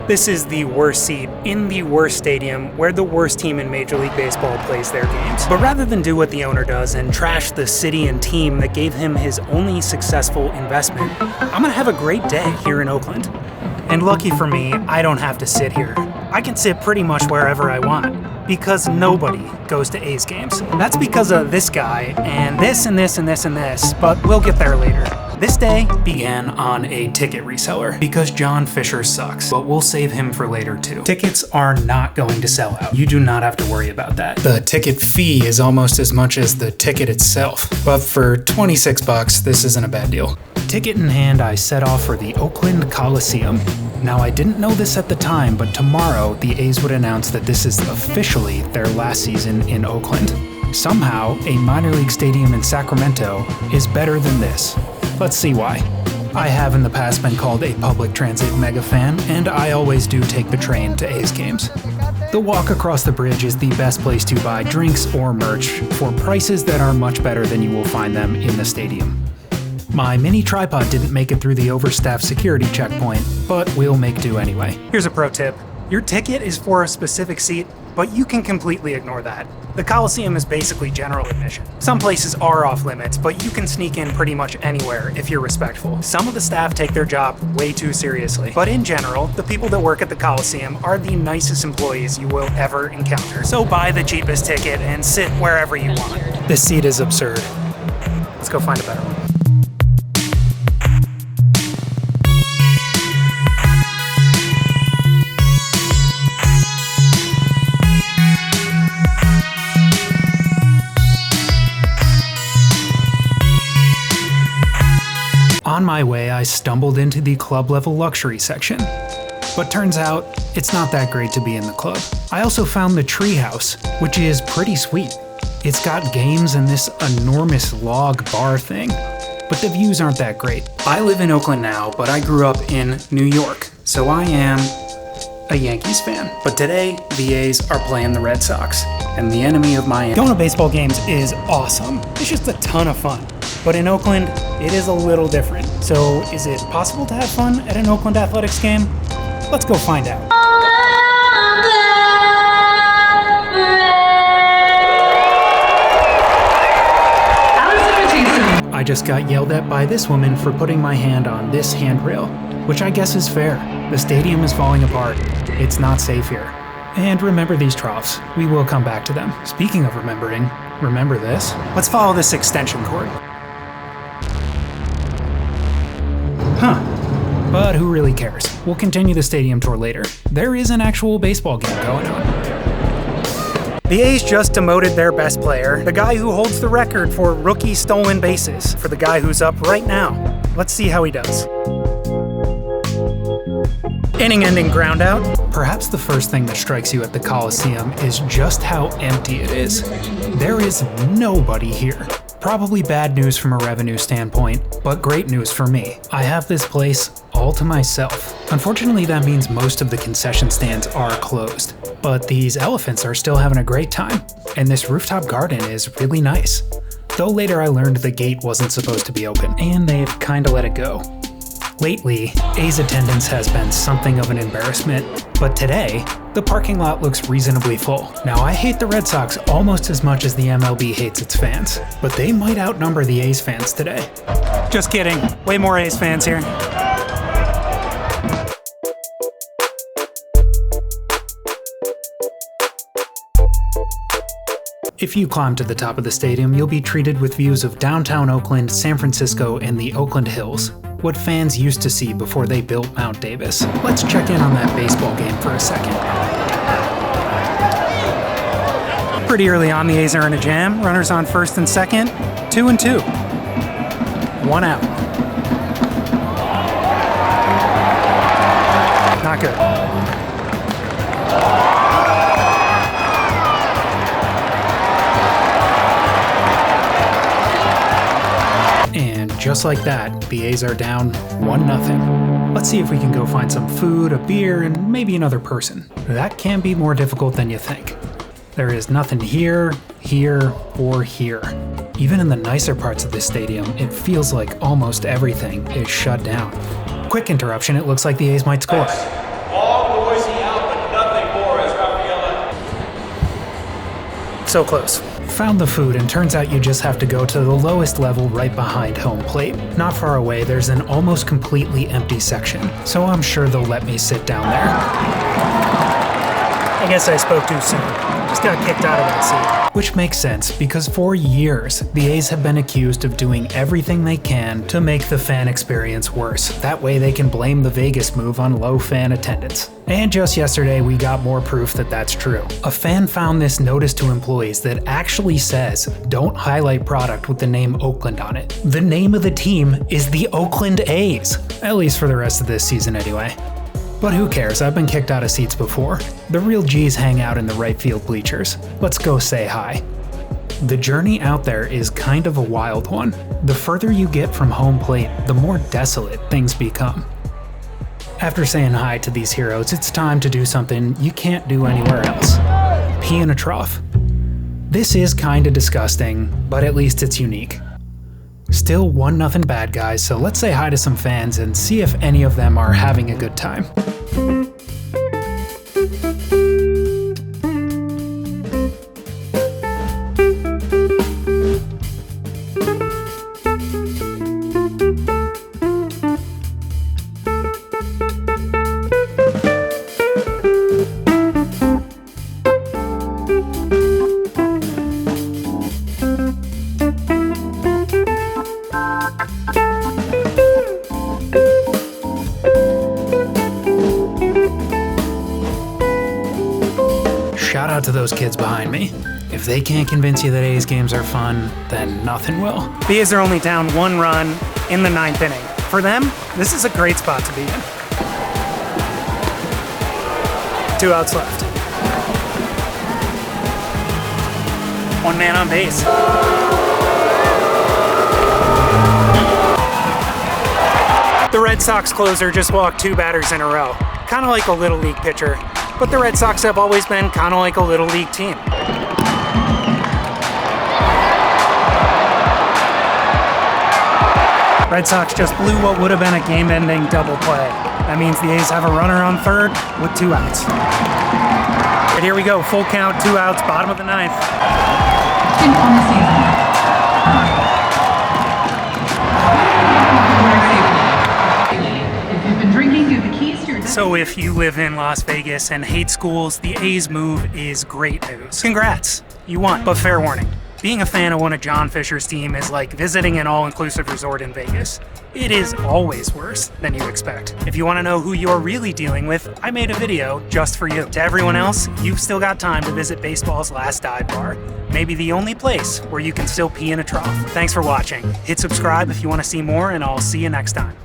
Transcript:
This is the worst seat in the worst stadium where the worst team in Major League Baseball plays their games. But rather than do what the owner does and trash the city and team that gave him his only successful investment, I'm gonna have a great day here in Oakland. And lucky for me, I don't have to sit here. I can sit pretty much wherever I want, because nobody goes to A's games. That's because of this guy, and this, and this, and this, and this, but we'll get there later. This day began on a ticket reseller, because John Fisher sucks, but we'll save him for later too. Tickets are not going to sell out. You do not have to worry about that. The ticket fee is almost as much as the ticket itself, but for $26, this isn't a bad deal. Ticket in hand, I set off for the Oakland Coliseum. Now, I didn't know this at the time, but tomorrow the A's would announce that this is officially their last season in Oakland. Somehow, a minor league stadium in Sacramento is better than this. Let's see why. I have in the past been called a public transit mega fan, and I always do take the train to A's games. The walk across the bridge is the best place to buy drinks or merch for prices that are much better than you will find them in the stadium. My mini tripod didn't make it through the overstaffed security checkpoint, but we'll make do anyway. Here's a pro tip. Your ticket is for a specific seat, but you can completely ignore that. The Coliseum is basically general admission. Some places are off limits, but you can sneak in pretty much anywhere if you're respectful. Some of the staff take their job way too seriously, but in general, the people that work at the Coliseum are the nicest employees you will ever encounter. So buy the cheapest ticket and sit wherever you want. This seat is absurd. Let's go find a better one. On my way, I stumbled into the club-level luxury section. But turns out, it's not that great to be in the club. I also found the treehouse, which is pretty sweet. It's got games and this enormous log bar thing, but the views aren't that great. I live in Oakland now, but I grew up in New York, so I am a Yankees fan. But today, the A's are playing the Red Sox, and the enemy of my going to baseball games is awesome. It's just a ton of fun. But in Oakland, it is a little different. So is it possible to have fun at an Oakland Athletics game? Let's go find out. I just got yelled at by this woman for putting my hand on this handrail, which I guess is fair. The stadium is falling apart. It's not safe here. And remember these troughs. We will come back to them. Speaking of remembering, remember this? Let's follow this extension cord. Huh. But who really cares? We'll continue the stadium tour later. There is an actual baseball game going on. The A's just demoted their best player, the guy who holds the record for rookie stolen bases, for the guy who's up right now. Let's see how he does. Inning-ending groundout. Perhaps the first thing that strikes you at the Coliseum is just how empty it is. There is nobody here. Probably bad news from a revenue standpoint, but great news for me. I have this place all to myself. Unfortunately, that means most of the concession stands are closed, but these elephants are still having a great time, and this rooftop garden is really nice. Though later I learned the gate wasn't supposed to be open, and they've kinda let it go. Lately, A's attendance has been something of an embarrassment, but today, the parking lot looks reasonably full. Now, I hate the Red Sox almost as much as the MLB hates its fans, but they might outnumber the A's fans today. Just kidding. Way more A's fans here. If you climb to the top of the stadium, you'll be treated with views of downtown Oakland, San Francisco, and the Oakland Hills. What fans used to see before they built Mount Davis. Let's check in on that baseball game for a second. Pretty early on, the A's are in a jam. Runners on first and second, 2-2. 1 out. Not good. And just like that, the A's are down 1-0. Let's see if we can go find some food, a beer, and maybe another person. That can be more difficult than you think. There is nothing here, here, or here. Even in the nicer parts of this stadium, it feels like almost everything is shut down. Quick interruption, it looks like the A's might score. All So close. Found the food, and turns out you just have to go to the lowest level right behind home plate. Not far away, there's an almost completely empty section, so I'm sure they'll let me sit down there. I guess I spoke too soon. Just got kicked out of that seat. Which makes sense, because for years, the A's have been accused of doing everything they can to make the fan experience worse. That way they can blame the Vegas move on low fan attendance. And just yesterday, we got more proof that that's true. A fan found this notice to employees that actually says, "Don't highlight product with the name Oakland on it." The name of the team is the Oakland A's. At least for the rest of this season anyway. But who cares, I've been kicked out of seats before. The real G's hang out in the right field bleachers. Let's go say hi. The journey out there is kind of a wild one. The further you get from home plate, the more desolate things become. After saying hi to these heroes, it's time to do something you can't do anywhere else. Pee in a trough. This is kinda disgusting, but at least it's unique. Still 1-0 bad guys, so let's say hi to some fans and see if any of them are having a good time. Shout out to those kids behind me. If they can't convince you that A's games are fun, then nothing will. The A's are only down 1 run in the 9th inning. For them, this is a great spot to be in. 2 outs left. 1 man on base. The Red Sox closer just walked 2 batters in a row. Kinda like a Little League pitcher. But the Red Sox have always been kind of like a Little League team. Red Sox just blew what would have been a game-ending double play. That means the A's have a runner on third with 2 outs. And here we go, full count, 2 outs, bottom of the 9th. On the season. If you've been drinking, give the keys to your... So if you live in Las Vegas and hate schools, the A's move is great news. Congrats, you won. But fair warning, being a fan of one of John Fisher's team is like visiting an all-inclusive resort in Vegas. It is always worse than you expect. If you want to know who you're really dealing with, I made a video just for you. To everyone else, you've still got time to visit baseball's last dive bar. Maybe the only place where you can still pee in a trough. Thanks for watching. Hit subscribe if you want to see more, and I'll see you next time.